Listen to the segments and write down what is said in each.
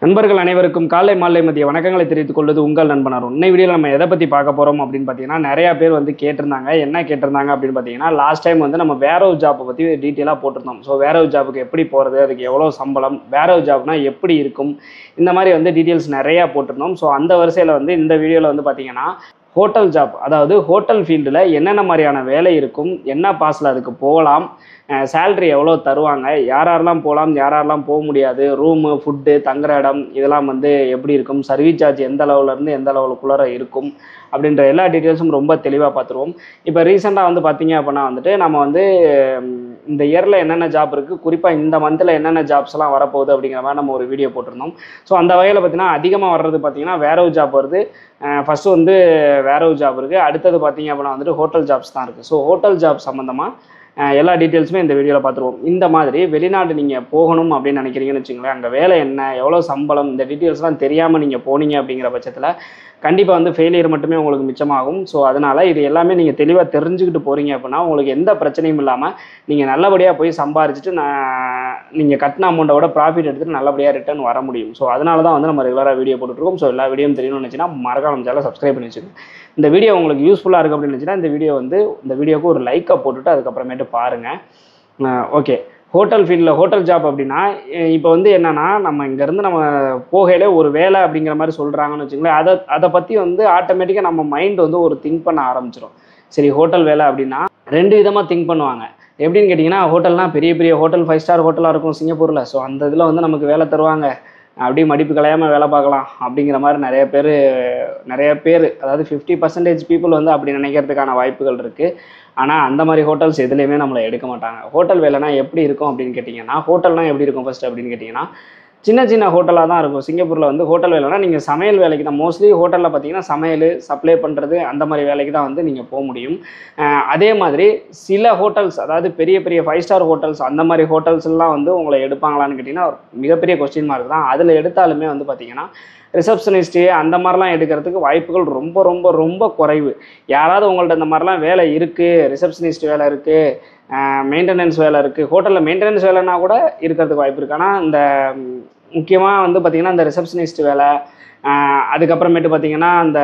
நண்பர்கள் அனைவருக்கும் காலை மாலை மதிய வணக்கங்களை தெரிவித்துக் கொள்வது உங்கள் நண்பன் அருண். இன்னை வீடியோவில் நம்ம எதை பற்றி பார்க்க போகிறோம் அப்படின்னு பார்த்தீங்கன்னா, நிறையா பேர் வந்து கேட்டிருந்தாங்க. என்ன கேட்டிருந்தாங்க அப்படின்னு பார்த்தீங்கன்னா, லாஸ்ட் டைம் வந்து நம்ம வேர் ஹவுஸ் ஜாப்பை பற்றி டீட்டெயிலாக போட்டிருந்தோம். ஸோ வேர் ஹவுஸ் ஜாப்புக்கு எப்படி போகிறது, அதுக்கு எவ்வளோ சம்பளம், வேர் ஹவுஸ் ஜாப்னா எப்படி இருக்கும், இந்த மாதிரி வந்து டீட்டெயில்ஸ் நிறையா போட்டிருந்தோம். ஸோ அந்த வரிசையில் வந்து இந்த வீடியோவில் வந்து பார்த்தீங்கன்னா ஹோட்டல் ஜாப், அதாவது ஹோட்டல் ஃபீல்டில் என்னென்ன மாதிரியான வேலை இருக்கும், என்ன பாஸில் அதுக்கு போகலாம், சேல்ரி எவ்வளோ தருவாங்க, யாரெல்லாம் போகலாம் யாரெல்லாம் போக முடியாது, ரூமு ஃபுட்டு தங்குற இடம் இதெல்லாம் வந்து எப்படி இருக்கும், சர்வீஸ் சார்ஜ் எந்த லெவலேருந்து எந்த லெவலுக்குள்ளார இருக்கும் அப்படின்ற எல்லா டீட்டெயில்ஸும் ரொம்ப தெளிவாக பார்த்துருவோம். இப்போ ரீசெண்டாக வந்து பார்த்தீங்க அப்படின்னா வந்துட்டு நம்ம வந்து இந்த இயரில் என்னென்ன ஜாப் இருக்குது, குறிப்பாக இந்த மந்தில் என்னென்ன ஜாப்ஸ்லாம் வரப்போகுது அப்படிங்கிற மாதிரி நம்ம ஒரு வீடியோ போட்டிருந்தோம். ஸோ அந்த வகையில் பார்த்தீங்கன்னா அதிகமாக வர்றது பார்த்தீங்கன்னா வேர் ஹவுஸ் ஜாப் வருது. ஃபஸ்ட்டு வந்து வேர் ஹவுஸ் ஜாப் இருக்குது, அடுத்தது பார்த்தீங்க அப்படின்னா வந்துட்டு ஹோட்டல் ஜாப்ஸ் தான் இருக்குது. ஸோ ஹோட்டல் ஜாப் சம்மந்தமாக எல்லா டீட்டெயில்ஸுமே இந்த வீடியோவில் பார்த்துருவோம். இந்த மாதிரி வெளிநாடு நீங்கள் போகணும் அப்படின்னு நினைக்கிறீங்கன்னு வச்சுங்களேன், அங்கே வேலை என்ன, எவ்வளோ சம்பளம், இந்த டீட்டெயில்ஸ்லாம் தெரியாமல் நீங்கள் போனீங்க அப்படிங்கிற பட்சத்தில் கண்டிப்பாக வந்து ஃபெயிலியர் மட்டுமே உங்களுக்கு மிச்சமாகும். ஸோ அதனால் இது எல்லாமே நீங்கள் தெளிவாக தெரிஞ்சுக்கிட்டு போகிறீங்க அப்படின்னா உங்களுக்கு எந்த பிரச்சனையும் இல்லாமல் நீங்கள் நல்லபடியாக போய் சம்பாரிச்சிட்டு நீங்கள் கட்டின அமௌண்ட்டோட ப்ராஃபிட் எடுத்துகிட்டு நல்லபடியாக ரிட்டர்ன் வர முடியும். ஸோ அதனால தான் வந்து நம்ம ரெகுலராக வீடியோ போட்டுருக்கோம். ஸோ எல்லா வீடியோவும் தெரியணும்னு நினச்சின்னா மறக்காம சேனலை சப்ஸ்கிரைப் பண்ணி வச்சுக்கோங்க. இந்த வீடியோ உங்களுக்கு யூஸ்ஃபுல்லாக இருக்குது அப்படின்னு நினச்சின்னா இந்த வீடியோவுக்கு ஒரு லைக்கை போட்டுட்டு அதுக்கப்புறமேட்டு பாருங்கள். ஓகே, ஹோட்டல் ஃபீல்டில் ஹோட்டல் ஜாப் அப்படின்னா இப்போ வந்து என்னென்னா, நம்ம இங்கேருந்து நம்ம போகையில் ஒரு வேலை அப்படிங்கிற மாதிரி சொல்கிறாங்கன்னு வச்சுங்களேன், அதை பற்றி வந்து ஆட்டோமேட்டிக்காக நம்ம மைண்ட் வந்து ஒரு திங்க் பண்ண ஆரம்பிச்சிடும். சரி, ஹோட்டல் வேலை அப்படின்னா ரெண்டு விதமாக திங்க் பண்ணுவாங்க. எப்படின்னு கேட்டிங்கன்னா, ஹோட்டல்னால் பெரிய பெரிய ஹோட்டல் 5 ஸ்டார் ஹோட்டலாக இருக்கும் சிங்கப்பூரில். ஸோ அந்த இதில் வந்து நமக்கு வேலை தருவாங்க, அப்படியே மடிப்பு கலையாமல் வேலை பார்க்கலாம் அப்படிங்கிற மாதிரி நிறைய பேர் அதாவது 50% பீப்புள் வந்து அப்படி நினைக்கிறதுக்கான வாய்ப்புகள் இருக்குது. ஆனால் அந்த மாதிரி ஹோட்டல்ஸ் எதுலேயுமே நம்மளை எடுக்க மாட்டாங்க. ஹோட்டல் வேலைனா எப்படி இருக்கும் அப்படின்னு கேட்டிங்கன்னா, ஹோட்டல்னால் எப்படி இருக்கும் ஃபஸ்ட்டு அப்படின்னு கேட்டிங்கன்னா, சின்ன சின்ன ஹோட்டலாக தான் இருக்கும். சிங்கப்பூரில் வந்து ஹோட்டல் வேலைனா நீங்கள் சமையல் வேலைக்கு தான், மோஸ்ட்லி ஹோட்டலில் பார்த்தீங்கன்னா சமையல் சப்ளை பண்ணுறது அந்த மாதிரி வேலைக்கு தான் வந்து நீங்கள் போக முடியும். அதே மாதிரி சில ஹோட்டல்ஸ், அதாவது பெரிய பெரிய 5 ஸ்டார் ஹோட்டல்ஸ், அந்த மாதிரி ஹோட்டல்ஸ்லாம் வந்து உங்களை எடுப்பாங்களான்னு கேட்டிங்கன்னா மிகப்பெரிய கொஸ்டின் மார்க் தான். அதில் எடுத்தாலுமே வந்து பார்த்திங்கன்னா ரிசப்ஷனிஸ்ட்டு அந்த மாதிரிலாம் எடுக்கிறதுக்கு வாய்ப்புகள் ரொம்ப ரொம்ப ரொம்ப குறைவு. யாராவது உங்கள்ட்ட இந்த மாதிரிலாம் வேலை இருக்குது, ரிசப்ஷனிஸ்ட் வேலை இருக்குது, மெயின்டெனன்ஸ் வேலை இருக்குது, ஹோட்டலில் மெயின்டெனன்ஸ் வேலைன்னா கூட இருக்கிறதுக்கு வாய்ப்பு இருக்குது. ஆனால் இந்த முக்கியமாக வந்து பார்த்திங்கன்னா இந்த ரிசப்ஷனிஸ்ட் வேலை, அதுக்கப்புறமேட்டு பார்த்திங்கன்னா அந்த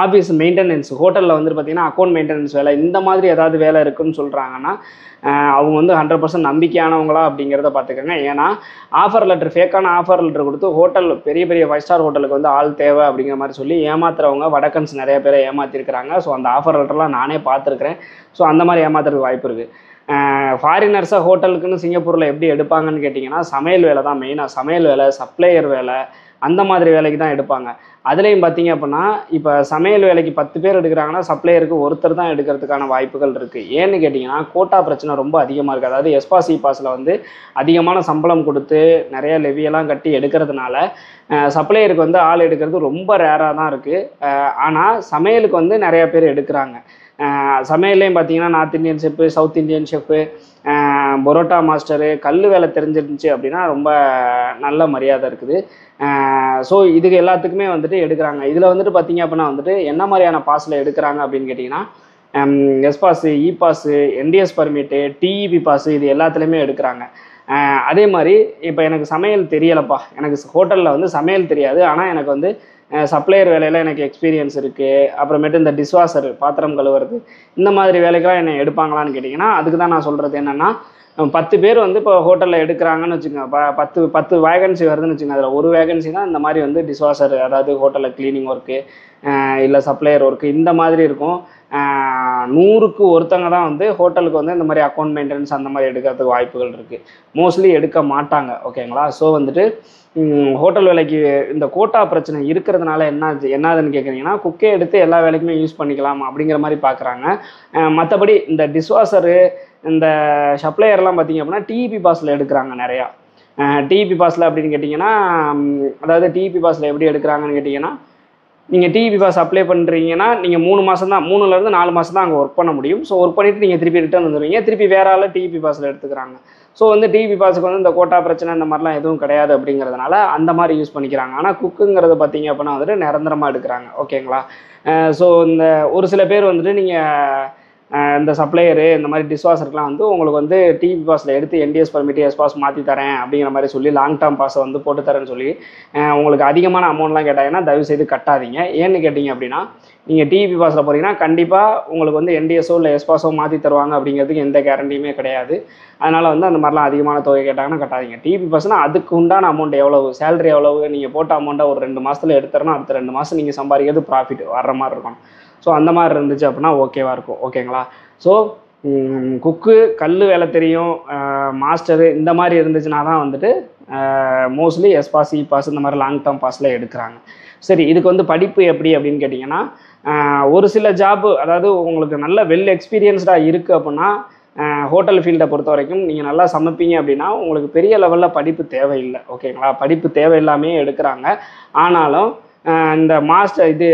ஆஃபீஸ் மெயின்டெனன்ஸ், ஹோட்டலில் வந்துட்டு பார்த்திங்கன்னா அக்கௌண்ட் மெயின்டெனன்ஸ் வேலை, இந்த மாதிரி ஏதாவது வேலை இருக்குதுன்னு சொல்கிறாங்கன்னா அவங்க வந்து 100% நம்பிக்கையானவங்களா அப்படிங்கிறத பார்த்துக்கோங்க. ஏன்னா ஆஃபர் லெட்டர், ஃபேக்கான ஆஃபர் லெட்டர் கொடுத்து பெரிய பெரிய 5 ஸ்டார் ஹோட்டலுக்கு வந்து ஆள் தேவை அப்படிங்கிற மாதிரி சொல்லி ஏமாத்துறவங்க வடக்கன்ஸ் நிறைய பேரை ஏமாற்றிருக்கிறாங்க. ஸோ அந்த ஆஃபர் லெட்டர்லாம் நானே பார்த்துருக்குறேன். ஸோ அந்த மாதிரி ஏமாத்துறதுக்கு வாய்ப்பு இருக்குது. ஃபாரினர்ஸாக ஹோட்டலுக்குன்னு சிங்கப்பூரில் எப்படி எடுப்பாங்கன்னு கேட்டிங்கன்னா, சமையல் வேலை தான் மெயினாக, சமையல் வேலை, சப்ளையர் வேலை, அந்த மாதிரி வேலைக்கு தான் எடுப்பாங்க. அதுலேயும் பார்த்தீங்க அப்படின்னா இப்போ சமையல் வேலைக்கு 10 பேர் எடுக்கிறாங்கன்னா சப்ளையருக்கு ஒருத்தர் தான் எடுக்கிறதுக்கான வாய்ப்புகள் இருக்குது. ஏன்னு கேட்டிங்கன்னா கோட்டா பிரச்சனை ரொம்ப அதிகமாக இருக்குது. அதாவது எஸ்பாஸ் இபாஸில் வந்து அதிகமான சம்பளம் கொடுத்து நிறைய லெவியெல்லாம் கட்டி எடுக்கிறதுனால சப்ளையருக்கு வந்து ஆள் எடுக்கிறது ரொம்ப ரேராக தான் இருக்குது. ஆனால் சமையலுக்கு வந்து நிறையா பேர் எடுக்கிறாங்க. சமையல்லையும் பார்த்தீங்கன்னா north Indian chef, south Indian chef, parotta master, கல் வேலை தெரிஞ்சிருந்துச்சு அப்படின்னா ரொம்ப நல்ல மரியாதை இருக்குது. ஸோ இதுக்கு எல்லாத்துக்குமே வந்துட்டு எடுக்கிறாங்க. இதில் வந்துட்டு பார்த்திங்க அப்படின்னா வந்துட்டு என்ன மாதிரியான பாஸில் எடுக்கிறாங்க அப்படின்னு கேட்டிங்கன்னா, S pass, E pass, NTS permit, TEP pass, இது எல்லாத்துலேயுமே எடுக்கிறாங்க. அதே மாதிரி இப்போ எனக்கு சமையல் தெரியலப்பா, எனக்கு ஹோட்டலில் வந்து சமையல் தெரியாது, ஆனால் எனக்கு வந்து சப்ளையர் வேலையில் எனக்கு எக்ஸ்பீரியன்ஸ் இருக்குது, அப்புறமேட்டு இந்த டிஷ்வாஷர் பாத்திரம் கழுவுறது, இந்த மாதிரி வேலைக்கெல்லாம் என்னை எடுப்பாங்களான்னு கேட்டிங்கன்னா, அதுக்கு தான் நான் சொல்கிறது என்னென்னா, 10 பேர் வந்து இப்போ ஹோட்டலில் எடுக்கிறாங்கன்னு வச்சுக்கோங்க, 10 வேகன்சி வருதுன்னு வச்சுக்கோங்க, அதில் ஒரு வேகன்சி தான் இந்த மாதிரி வந்து டிஷ்வாஷர், அதாவது ஹோட்டலில் க்ளீனிங் ஒர்க்கு இல்லை சப்ளையர் ஒர்க்கு இந்த மாதிரி இருக்கும். 100க்கு ஒருத்தங்க தான் வந்து ஹோட்டலுக்கு வந்து இந்த மாதிரி அக்கௌண்ட் மெயின்டெனன்ஸ் அந்த மாதிரி எடுக்கிறதுக்கு வாய்ப்புகள் இருக்குது. மோஸ்ட்லி எடுக்க மாட்டாங்க. ஓகேங்களா? ஸோ வந்துட்டு ஹோட்டல் வேலைக்கு இந்த கோட்டா பிரச்சனை இருக்கிறதுனால என்னதுன்னு கேட்குறீங்கன்னா, குக்கே எடுத்து எல்லா வேலைக்குமே யூஸ் பண்ணிக்கலாம் அப்படிங்கிற மாதிரி பார்க்குறாங்க. மற்றபடி இந்த டிஷ்வாஷரு, இந்த சப்ளையர்லாம் பார்த்திங்க அப்படின்னா டிஇபி பாஸில் எடுக்கிறாங்க நிறையா. டிஇபி பாஸில் அப்படின்னு கேட்டிங்கன்னா, அதாவது டிஇபி பாஸில் எப்படி எடுக்கிறாங்கன்னு கேட்டிங்கன்னா, நீங்கள் டிஇபி பாஸ் அப்ளை பண்ணுறீங்கன்னா நீங்கள் 3 மாதம் தான், 3லேருந்து 4 மாதம் தான் அங்கே ஒர்க் பண்ண முடியும். ஸோ ஒர்க் பண்ணிவிட்டு நீங்கள் திருப்பி ரிட்டர்ன் வந்துடுவீங்க, திருப்பி வேறு ஆள் டிஇபி பாஸில் எடுத்துக்கிறாங்க. ஸோ வந்து டிஇபி பாஸுக்கு வந்து இந்த கோட்டா பிரச்சனை இந்த மாதிரிலாம் எதுவும் கிடையாது அப்படிங்கிறதுனால அந்த மாதிரி யூஸ் பண்ணிக்கிறாங்க. ஆனால் குக்குங்கிறது பார்த்திங்க அப்படின்னா வந்துட்டு நிரந்தரமாக எடுக்கிறாங்க. ஓகேங்களா? ஸோ இந்த ஒரு சில பேர் வந்துட்டு நீங்கள் இந்த சப்ளையரு இந்த மாதிரி டிஷ்வாஷருக்குலாம் வந்து உங்களுக்கு வந்து டிபி பாஸில் எடுத்து என்டிஎஸ் பர்மிட் எஸ் பாஸ் மாற்றி தரேன் அப்படிங்கிற மாதிரி சொல்லி லாங் டேர்ம் பாஸை வந்து போட்டு தரேன்னு சொல்லி உங்களுக்கு அதிகமான அமௌண்ட்லாம் கேட்டாங்கன்னா தயவுசெய்து கட்டாதீங்க. ஏன்னு கேட்டிங்க அப்படின்னா நீங்கள் டிபி பாஸில் போகிறீங்கன்னா கண்டிப்பாக உங்களுக்கு வந்து என்டிஎஸோ இல்லை எஸ்பாஸோ மாற்றி தருவாங்க அப்படிங்கிறதுக்கு எந்த கேரண்டியுமே கிடையாது. அதனால் வந்து அந்த மாதிரிலாம் அதிகமான தொகை கேட்டாங்கன்னா கட்டாதீங்க. டிபி பாஸ்னால் அதுக்கு உண்டான அமௌண்ட் எவ்வளவு, சேலரி எவ்வளவு, நீங்கள் போட்ட அமௌண்ட்டை ஒரு 2 மாதத்தில் எடுத்துறணும், அடுத்த 2 மாதம் நீங்கள் சம்பாதிக்கிறது ப்ராஃபிட் வர்ற மாதிரி இருக்கணும். ஸோ அந்த மாதிரி இருந்துச்சு அப்படின்னா ஓகேவாக இருக்கும். ஓகேங்களா? ஸோ குக்கு, கல் வேலை தெரியும், மாஸ்டரு இந்த மாதிரி இருந்துச்சுன்னா தான் வந்துட்டு mostly S pass, e pass இந்த மாதிரி லாங் டேர்ம் பாஸில் எடுக்கிறாங்க. சரி, இதுக்கு வந்து படிப்பு எப்படி அப்படின்னு கேட்டிங்கன்னா ஒரு சில ஜாப்பு, அதாவது உங்களுக்கு நல்ல வெல் எக்ஸ்பீரியன்ஸ்டாக இருக்குது அப்படின்னா ஹோட்டல் ஃபீல்டை பொறுத்த வரைக்கும் நீங்கள் நல்லா சமைப்பீங்க அப்படின்னா உங்களுக்கு பெரிய லெவலில் படிப்பு தேவையில்லை. ஓகேங்களா? படிப்பு தேவையில்லாமே எடுக்கிறாங்க. ஆனாலும் இந்த மாஸ்டர் இது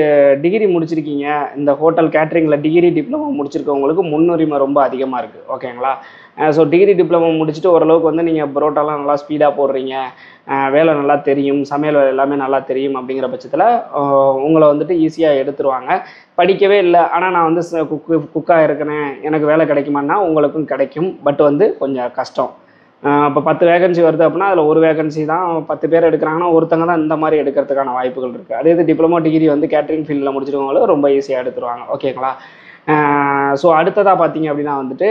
டிகிரி முடிச்சிருக்கீங்க, இந்த ஹோட்டல் கேட்ரிங்கில் டிகிரி டிப்ளமோ முடிச்சிருக்கவங்களுக்கு முன்னுரிமை ரொம்ப அதிகமாக இருக்குது. ஓகேங்களா? ஸோ டிகிரி டிப்ளமோ முடிச்சுட்டு ஓரளவுக்கு வந்து நீங்கள் பரோட்டாலாம் நல்லா ஸ்பீடாக போடுறீங்க, வேலை நல்லா தெரியும், சமையல் வேலை எல்லாமே நல்லா தெரியும் அப்படிங்கிற பட்சத்தில் உங்களை வந்துட்டு ஈஸியாக எடுத்துருவாங்க. படிக்கவே இல்லை ஆனால் நான் வந்து குக்காக இருக்கிறேன், எனக்கு வேலை கிடைக்குமான்னா உங்களுக்கும் கிடைக்கும். பட் வந்து கொஞ்சம் கஷ்டம். இப்போ 10 வேகன்சி வருது அப்படின்னா அதில் ஒரு வேகன்சி தான் 10 பேர் எடுக்கிறாங்கன்னா ஒருத்தங்க தான் இந்த மாதிரி எடுக்கிறதுக்கான வாய்ப்புகள் இருக்குது. அதே இது டிப்ளமோ டிகிரி வந்து கேட்ரிங் ஃபீல்டில் முடிச்சிருக்கவங்களும் ரொம்ப ஈஸியாக எடுத்துருவாங்க. ஓகேங்களா? ஸோ அடுத்ததாக பார்த்தீங்க அப்படின்னா வந்துட்டு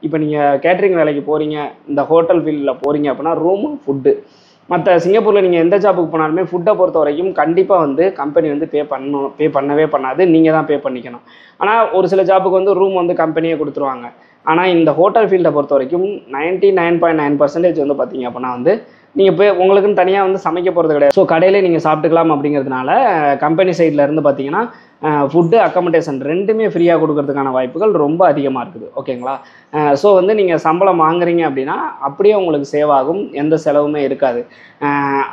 இப்போ நீங்கள் கேட்ரிங் வேலைக்கு போகிறீங்க, இந்த ஹோட்டல் ஃபீல்டில் போகிறீங்க அப்படின்னா ரூமு, ஃபுட்டு, மற்ற சிங்கப்பூரில் நீங்கள் எந்த ஜாப்புக்கு போனாலுமே ஃபுட்டை பொறுத்த வரைக்கும் கண்டிப்பாக வந்து கம்பெனி வந்து பே பண்ணவே பண்ணாது, நீங்கள் தான் பே பண்ணிக்கணும். ஆனால் ஒரு சில ஜாப்புக்கு வந்து ரூம் வந்து கம்பெனியே கொடுத்துருவாங்க. ஆனால் இந்த ஹோட்டல் ஃபீல்டை பொறுத்த வரைக்கும் 99.9% வந்து பார்த்தீங்க அப்படின்னா வந்து நீங்கள் போய் உங்களுக்குன்னு தனியாக வந்து சமைக்க போகிறது கிடையாது. ஸோ கடையிலே நீங்கள் சாப்பிட்டுக்கலாம் அப்படிங்கிறதுனால கம்பெனி சைடில் இருந்து பார்த்தீங்கன்னா ஃபுட்டு, அக்கமடேஷன் ரெண்டுமே ஃப்ரீயாக கொடுக்கறதுக்கான வாய்ப்புகள் ரொம்ப அதிகமாக இருக்குது. ஓகேங்களா? ஸோ வந்து நீங்கள் சம்பளம் வாங்குறீங்க அப்படின்னா அப்படியே உங்களுக்கு சேவ் ஆகும், எந்த செலவுமே இருக்காது.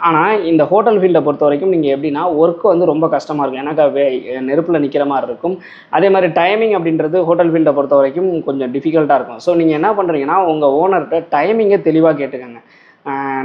ஆனால் இந்த ஹோட்டல் ஃபீல்டை பொறுத்த வரைக்கும் நீங்கள் எப்படின்னா ஒர்க்கு வந்து ரொம்ப கஷ்டமாக இருக்கும், எனக்கு நெருப்பில் நிற்கிற மாதிரி இருக்கும். அதே மாதிரி டைமிங் அப்படின்றது ஹோட்டல் ஃபீல்டை பொறுத்த வரைக்கும் கொஞ்சம் டிஃபிகல்ட்டாக இருக்கும். ஸோ நீங்கள் என்ன பண்ணுறீங்கன்னா உங்கள் ஓனர்கிட்ட டைமிங்கை தெளிவாக கேட்டுக்கோங்க.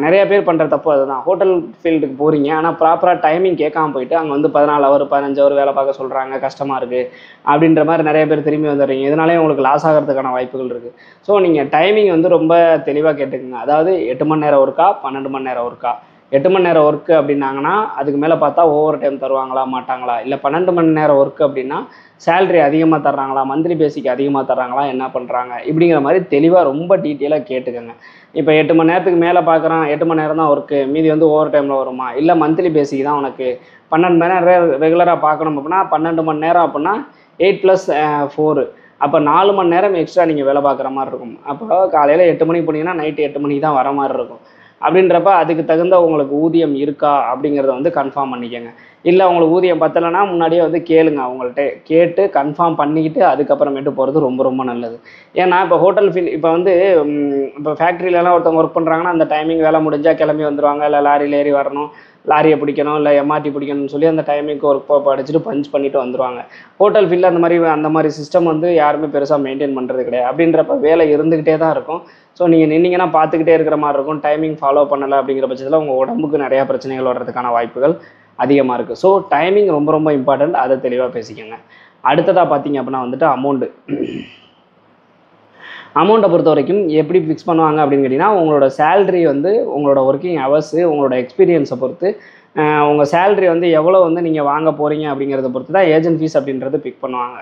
நிறைய பேர் பண்ணுற தப்பு அதுதான். ஹோட்டல் ஃபீல்டுக்கு போகிறீங்க ஆனால் ப்ராப்பராக டைமிங் கேட்காம போயிட்டு அங்கே வந்து 14 ஹவர் 15 ஹவர் வேலை பார்க்க சொல்கிறாங்க, கஷ்டமாக இருக்குது அப்படின்ற மாதிரி நிறைய பேர் திரும்பி வந்துடுறீங்க. இதனாலே உங்களுக்கு லாஸ் ஆகிறதுக்கான வாய்ப்புகள் இருக்குது. ஸோ நீங்கள் டைமிங் வந்து ரொம்ப தெளிவாக கேட்டுக்குங்க. அதாவது 8 மணி நேரம் ஒர்க்கா, 12 மணி நேரம் ஒர்க்கா. 8 மணி நேரம் ஒர்க்கு அப்படின்னாங்கன்னா அதுக்கு மேலே பார்த்தா ஓவர் டைம் தருவாங்களா மாட்டாங்களா, இல்லை 12 மணி நேரம் ஒர்க்கு அப்படின்னா சேலரி அதிகமாக தர்றாங்களா, மந்த்லி பேசிக் அதிகமாக தர்றாங்களா, என்ன பண்ணுறாங்க இப்படிங்கிற மாதிரி தெளிவாக ரொம்ப டீட்டெயிலாக கேட்டுக்கோங்க. இப்போ 8 மணி நேரத்துக்கு மேலே பார்க்குறான், 8 மணி நேரம் தான் ஒர்க்கு, மீதி வந்து ஓவர் டைமில் வருமா, இல்லை மந்த்லி பேசிக் தான் உனக்கு 12 மணி நேரம் ரெகுலராக பார்க்கணும் அப்படின்னா 12 மணி நேரம் அப்படின்னா 8+4, அப்போ 4 மணி நேரம் எக்ஸ்ட்ரா நீங்கள் வேலை பார்க்குற மாதிரி இருக்கும். அப்போ காலையில் 8 மணிக்கு போனீங்கன்னா நைட்டு 8 மணிக்கு தான் வர மாதிரி இருக்கும். அப்படின்றப்ப அதுக்கு தகுந்த உங்களுக்கு ஊதியம் இருக்கா அப்படிங்கிறத வந்து கன்ஃபார்ம் பண்ணிக்கோங்க. இல்லை உங்களுக்கு ஊதியம் பத்தலைன்னா முன்னாடியே வந்து கேளுங்க, அவங்கள்ட்ட கேட்டு கன்ஃபார்ம் பண்ணிக்கிட்டு அதுக்கப்புறமேட்டு போகிறது ரொம்ப ரொம்ப நல்லது. ஏன்னா இப்போ ஹோட்டல் ஃபீல்ட் இப்போ வந்து இப்போ ஃபேக்ட்ரியிலலாம் ஒருத்தவங்க ஒர்க் பண்ணுறாங்கன்னா அந்த டைமிங் வேலை முடிஞ்சால் கிளம்பி வந்துடுவாங்க, இல்லை லாரியில் ஏறி வரணும், லாரியை பிடிக்கணும், இல்லை எம்ஆர்டி பிடிக்கணும்னு சொல்லி அந்த டைமிங்க்கு ஒர்க் படிச்சுட்டு பஞ்ச் பண்ணிட்டு வந்துடுவாங்க. ஹோட்டல் ஃபீல்டில் அந்த மாதிரி சிஸ்டம் வந்து யாருமே பெருசாக மெயின்டைன் பண்ணுறது கிடையாது. அப்படின்றப்ப வேலை இருந்துக்கிட்டே தான் இருக்கும். ஸோ நீங்கள் நின்னீங்கன்னா பார்த்துக்கிட்டே இருக்கிற மாதிரி இருக்கும். டைமிங் ஃபாலோ பண்ணலை அப்படிங்கிற பட்சத்தில் உங்கள் உடம்புக்கு நிறையா பிரச்சனைகள் வர்றதுக்கான வாய்ப்புகள் அதிகமாக இருக்குது. ஸோ டைமிங் ரொம்ப ரொம்ப இம்பார்ட்டண்ட், அதை தெளிவாக பேசிக்கோங்க. அடுத்ததாக பார்த்தீங்க அப்படின்னா வந்துட்டு அமௌண்ட்டை பொறுத்த வரைக்கும் எப்படி ஃபிக்ஸ் பண்ணுவாங்க அப்படின்னு கேட்டிங்கன்னா உங்களோட சேலரி வந்து உங்களோட ஒர்க்கிங் ஹவர்ஸு, உங்களோட எக்ஸ்பீரியன்ஸை பொறுத்து உங்கள் சேலரி வந்து எவ்வளோ வந்து நீங்கள் வாங்க போகிறீங்க அப்படிங்கிறத பொறுத்து தான் ஏஜென்ட் ஃபீஸ் அப்படின்றது பிக் பண்ணுவாங்க,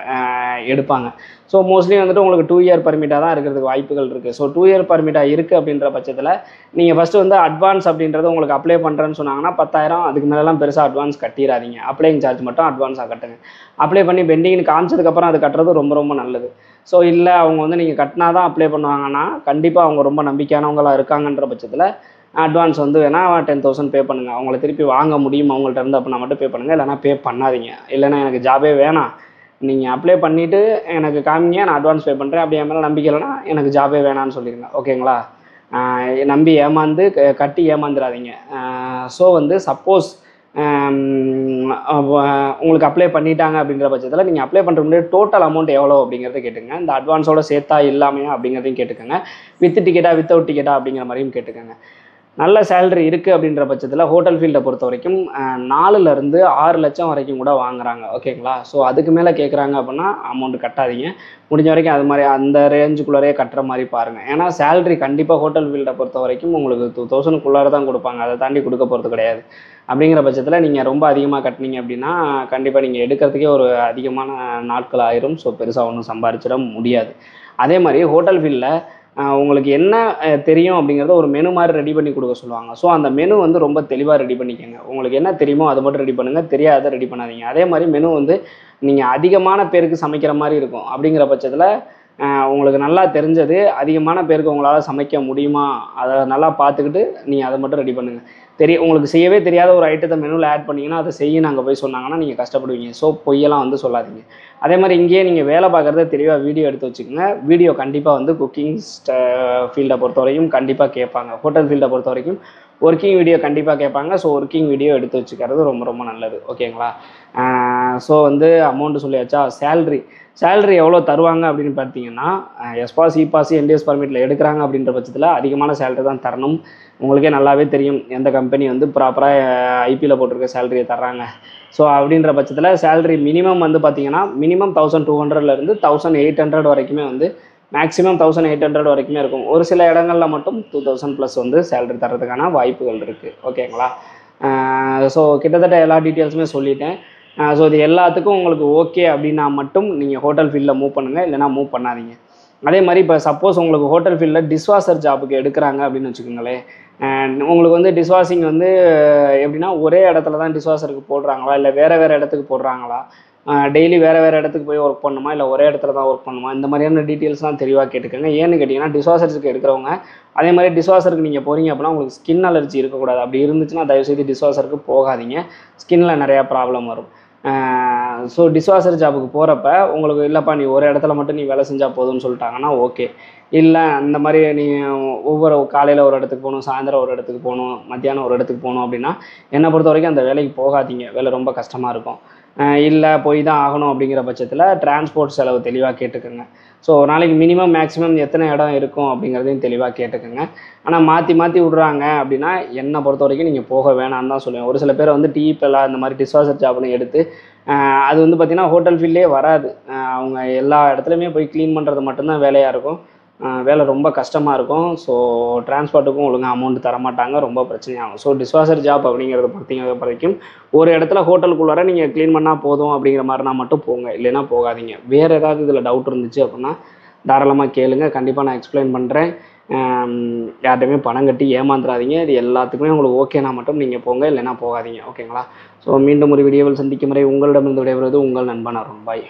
எடுப்பாங்க. ஸோ மோஸ்ட்லி வந்துட்டு உங்களுக்கு 2 இயர் பர்மிட்டாக தான் இருக்கிறதுக்கு வாய்ப்புகள் இருக்குது. ஸோ 2 இயர் பர்மிட்டாக இருக்குது அப்படின்ற பட்சத்தில் நீங்கள் ஃபஸ்ட்டு வந்து அட்வான்ஸ் அப்படின்றது உங்களுக்கு அப்ளை பண்ணுறேன்னு சொன்னாங்கன்னா 10,000, அதுக்கு மேலெலாம் பெருசாக அட்வான்ஸ் கட்டிடாதீங்க. அப்ளைங் சார்ஜ் மட்டும் அட்வான்ஸாக கட்டுங்க. அப்ளை பண்ணி பெண்டிங்னு காமிச்சதுக்கப்புறம் அது கட்டுறது ரொம்ப ரொம்ப நல்லது. ஸோ இல்லை அவங்க வந்து நீங்கள் கட்டினா தான் அப்ளை பண்ணுவாங்கன்னா கண்டிப்பாக அவங்க ரொம்ப நம்பிக்கையானவங்களாக இருக்காங்கன்ற பட்சத்தில் அட்வான்ஸ் வந்து வேணால் 10,000 பே பண்ணுங்கள். அவங்கள திருப்பி வாங்க முடியும் அவங்கள்ட்ட இருந்து அப்படின்னா மட்டும் பே பண்ணுங்கள், இல்லைனா பே பண்ணாதீங்க. இல்லைனா எனக்கு ஜாபே வேணாம், நீங்கள் அப்ளை பண்ணிவிட்டு எனக்கு காமிங்க, நான் அட்வான்ஸ் பே பண்ணுறேன், அப்படி என் மேலே நம்பிக்கை இல்லைனா எனக்கு ஜாபே வேணான்னு சொல்லிடுங்க. ஓகேங்களா? நம்பி கட்டி ஏமாந்துடாதீங்க. ஸோ வந்து சப்போஸ் உங்களுக்கு அப்ளை பண்ணிட்டாங்க அப்படிங்கிற பட்சத்தில் நீங்கள் அப்ளை பண்ணுற முன்னாடி டோட்டல் அமௌண்ட் எவ்வளோ அப்படிங்கிறத கேட்டுங்க. இந்த அட்வான்ஸோட சேர்த்தா இல்லாமையா அப்படிங்கிறதையும் கேட்டுக்கோங்க. வித் டிக்கெட்டா வித்தவுட் டிக்கெட்டா அப்படிங்கிற மாதிரியும் கேட்டுக்கோங்க. நல்ல சேலரி இருக்குது அப்படின்ற பட்சத்தில் ஹோட்டல் ஃபீல்டை பொறுத்த வரைக்கும் 4லேருந்து 6 லட்சம் வரைக்கும் கூட வாங்குறாங்க. ஓகேங்களா? ஸோ அதுக்கு மேலே கேட்குறாங்க அப்படின்னா அமௌண்ட் கட்டாதீங்க. முடிஞ்ச வரைக்கும் அது மாதிரி அந்த ரேஞ்சுக்குள்ளே கட்டுற மாதிரி பாருங்கள். ஏன்னா சேலரி கண்டிப்பாக ஹோட்டல் ஃபீல்டை பொறுத்த வரைக்கும் உங்களுக்கு 2000க்குள்ளார தான் கொடுப்பாங்க. அதை தாண்டி கொடுக்க போகிறது கிடையாது. அப்படிங்கிற பட்சத்தில் நீங்கள் ரொம்ப அதிகமாக கட்டினீங்க அப்படின்னா கண்டிப்பாக நீங்கள் எடுக்கிறதுக்கே ஒரு அதிகமான நாட்கள் ஆயிரும். ஸோ பெருசாக ஒன்றும் சம்பாரிச்சிட முடியாது. அதே மாதிரி ஹோட்டல் ஃபீல்டில் உங்களுக்கு என்ன தெரியும் அப்படிங்கிறத ஒரு மெனு மாதிரி ரெடி பண்ணி கொடுக்க சொல்லுவாங்க. ஸோ அந்த மெனு வந்து ரொம்ப தெளிவாக ரெடி பண்ணிக்கோங்க. உங்களுக்கு என்ன தெரியுமோ அதை மட்டும் ரெடி பண்ணுங்கள், தெரியாத ரெடி பண்ணாதீங்க. அதே மாதிரி மெனு வந்து நீங்கள் அதிகமான பேருக்கு சமைக்கிற மாதிரி இருக்கும். அப்படிங்கிற பட்சத்தில் உங்களுக்கு நல்லா தெரிஞ்சது அதிகமான பேருக்கு உங்களால் சமைக்க முடியுமா அதை நல்லா பார்த்துக்கிட்டு நீங்கள் அதை மட்டும் ரெடி பண்ணுங்கள். உங்களுக்கு செய்யவே தெரியாத ஒரு ஐட்டத்தை மெனுவில் ஆட் பண்ணிங்கன்னா அதை செய்ய நாங்கள் போய் சொன்னாங்கன்னா நீங்கள் கஷ்டப்படுவீங்க. ஸோ பொய்யெல்லாம் வந்து சொல்லாதீங்க. அதே மாதிரி இங்கேயே நீங்கள் வேலை பார்க்குறத தெளிவாக வீடியோ எடுத்து வச்சுக்கோங்க. வீடியோ கண்டிப்பாக வந்து குக்கிங் ஃபீல்டை பொறுத்த வரைக்கும் கண்டிப்பாக கேட்பாங்க. ஹோட்டல் ஃபீல்டை பொறுத்த வரைக்கும் ஒர்க்கிங் வீடியோ கண்டிப்பாக கேட்பாங்க. ஸோ ஒர்க்கிங் வீடியோ எடுத்து வச்சுக்கிறது ரொம்ப ரொம்ப நல்லது. ஓகேங்களா? ஸோ வந்து அமௌண்ட்டு சொல்லியாச்சா? சேலரி எவ்வளோ தருவாங்க அப்படின்னு பார்த்தீங்கன்னா எஸ்பாஸ் இபாஸ் என்டிஎஸ் பர்மிட்டில் எடுக்கிறாங்க அப்படின்ற பட்சத்தில் அதிகமான சேலரி தான் தரணும். உங்களுக்கே நல்லாவே தெரியும் எந்த கம்பெனி வந்து ப்ராப்பராக ஐபியில் போட்டிருக்க சேலரியை தர்றாங்க. ஸோ அப்படின்ற பட்சத்தில் சேலரி மினிமம் வந்து பார்த்தீங்கன்னா மினிமம் 1200லேருந்து 1800 வரைக்குமே வந்து மேக்ஸிமம் 1800 வரைக்குமே இருக்கும். ஒரு சில இடங்களில் மட்டும் 2000+ வந்து சேலரி தரதுக்கான வாய்ப்புகள் இருக்குது. ஓகேங்களா? ஸோ கிட்டத்தட்ட எல்லா டீட்டெயில்ஸுமே சொல்லிட்டேன். ஸோ இது எல்லாத்துக்கும் உங்களுக்கு ஓகே அப்படின்னா மட்டும் நீங்கள் ஹோட்டல் ஃபீல்டில் மூவ் பண்ணுங்கள், இல்லைனா மூவ் பண்ணாதீங்க. அதே மாதிரி இப்போ சப்போஸ் உங்களுக்கு ஹோட்டல் ஃபீல்டில் டிஷ்வாஷர் ஜாபுக்கு எடுக்கிறாங்க அப்படின்னு வச்சுக்கோங்களேன். உங்களுக்கு வந்து டிஷ்வாஷிங் வந்து எப்படின்னா ஒரே இடத்துல தான் டிஷ்வாஷருக்கு போடுறாங்களா, இல்லை வேறு இடத்துக்கு போடுறாங்களா, டெய்லி வேறு இடத்துக்கு போய் ஒர்க் பண்ணணுமா, இல்லை ஒரே இடத்துல தான் ஒர்க் பண்ணணுமா, இந்த மாதிரியான டீட்டெயில்ஸ்லாம் தெளிவாக கேட்டுக்கோங்க. ஏன்னு கேட்டிங்கன்னா டிஷ்வாஷருக்கு எடுக்கிறவங்க அதே மாதிரி டிஷ்வாஷருக்கு நீங்கள் போகிறீங்க அப்படின்னா உங்களுக்கு ஸ்கின் அலர்ஜி இருக்கக்கூடாது. அப்படி இருந்துச்சுன்னா தயவுசெய்து டிஷ்வாஷருக்கு போகாதீங்க. ஸ்கின்னில் நிறையா ப்ராப்ளம் வரும். ஸோ டிஷ்வாஷர் ஜாபுக்கு போகிறப்ப உங்களுக்கு இல்லைப்பா நீ ஒரு இடத்துல மட்டும் நீ வேலை செஞ்சால் போதும்னு சொல்லிட்டாங்கன்னா ஓகே. இல்லை அந்த மாதிரி நீ ஒவ்வொரு காலையில் ஒரு இடத்துக்கு போகணும், சாயந்தரம் ஒரு இடத்துக்கு போகணும், மத்தியானம் ஒரு இடத்துக்கு போகணும் அப்படின்னா என்னை பொறுத்த வரைக்கும் அந்த வேலைக்கு போகாதீங்க. வேலை ரொம்ப கஷ்டமாக இருக்கும். இல்லை போய் தான் ஆகணும் அப்படிங்கிற பட்சத்தில் டிரான்ஸ்போர்ட் செலவு தெளிவாக கேட்டுக்கோங்க. ஸோ ஒரு நாளைக்கு மினிமம் மேக்ஸிமம் எத்தனை இடம் இருக்கும் அப்படிங்கிறதையும் தெளிவாக கேட்டுக்கோங்க. ஆனால் மாற்றி விட்றாங்க அப்படின்னா என்னை பொறுத்த வரைக்கும் நீங்கள் போக வேணான்னு தான் சொல்லுவேன். ஒரு சில பேர் வந்து டீப்பெல்லாம் இந்த மாதிரி டிஷ்வாஷர் ஜாப்னு எடுத்து அது வந்து பார்த்திங்கன்னா ஹோட்டல் ஃபீல்டே வராது. அவங்க எல்லா இடத்துலையுமே போய் க்ளீன் பண்ணுறது மட்டும்தான் வேலையாக இருக்கும். வேலை ரொம்ப கஷ்டமாக இருக்கும். ஸோ டிரான்ஸ்போர்ட்டுக்கும் ஒழுங்காக அமௌண்ட் தரமாட்டாங்க, ரொம்ப பிரச்சனையாகும். ஸோ டிஷ்வாஷர் ஜாப் அப்படிங்கிறத பொறுத்த வரைக்கும் ஒரு இடத்துல ஹோட்டலுக்குள்ளார நீங்கள் க்ளீன் பண்ணால் போதும் அப்படிங்கிற மாதிரினா மட்டும் போங்க, இல்லைன்னா போகாதீங்க. வேறு ஏதாவது இதில் டவுட் இருந்துச்சு அப்படின்னா தாராளமாக கேளுங்க, கண்டிப்பாக நான் எக்ஸ்பிளைன் பண்ணுறேன். யார்கிட்டையுமே பணம் கட்டி ஏமாந்துடாதீங்க. இது எல்லாத்துக்குமே உங்களுக்கு ஓகேனா மட்டும் நீங்கள் போங்க, இல்லைன்னா போகாதீங்க. ஓகேங்களா? ஸோ மீண்டும் ஒரு வீடியோவில் சந்திக்கும் முறை உங்களிடமிருந்து விடைபெறுவது உங்கள் நண்பன் அருண். பாய்.